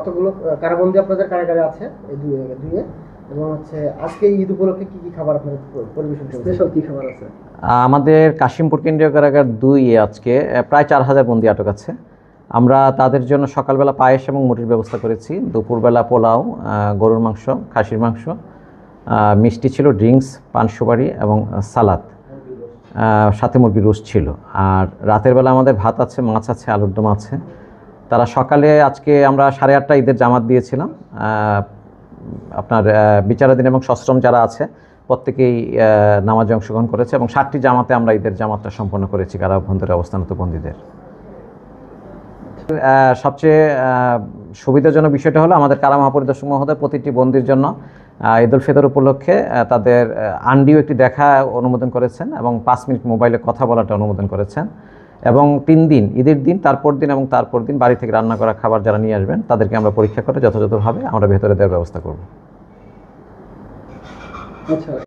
কতগুলো কারাবন্দী আপনাদের কারাগারে আছে এই দুয়ে এবং হচ্ছে আজকে ঈদ উপলক্ষে কি কি খাবার আপনাদের পরিবেশন করছেন? স্পেশাল কি খাবার আছে? আমাদের কাশিমপুর কেন্দ্রীয় কারাগার 2 আজকে প্রায় 4000 বন্দী আটক আছে। আমরা তাদের জন্য সকালবেলা পায়েস এবং মুড়ির ব্যবস্থা করেছি, দুপুরবেলা পোলাও, গরুর মাংস, খাসির মাংস, মিষ্টি ছিল, ড্রিঙ্কস, পান সুপারি এবং সালাদ, সাথে মুরগির রোস্ট ছিল। আর রাতের বেলা আমাদের ভাত আছে, মাছ আছে, আলুর দম আছে। তারা সকালে আজকে আমরা 8:30 ঈদের জামাত দিয়েছিলাম। আপনার বিচারাধীন এবং সশ্রম যারা আছে প্রত্যেকেই নামাজে অংশগ্রহণ করেছে এবং 7টি জামাতে আমরা ঈদের জামাতটা সম্পন্ন করেছি কারাবন্দীর অবস্থানরত বন্দীদের। সবচেয়ে সুবিধাজনক বিষয়টা হলো আমাদের কারা মহাপরিদর্শক মহোদয় প্রতিটি বন্দীর জন্য ঈদ উল ফিতর উপলক্ষে তাদের আন্ডিও একটি দেখা অনুমোদন করেছেন এবং 5 মিনিট মোবাইলে কথা বলাটা অনুমোদন করেছেন। এবং 3 দিন, ঈদের দিন, তারপর দিন এবং তারপর দিন বাড়ি থেকে রান্না করা খাবার যারা নিয়ে আসবেন তাদেরকে আমরা পরীক্ষা করে যথাযথভাবে আমরা ভেতরে দেওয়ার ব্যবস্থা করব। আচ্ছা।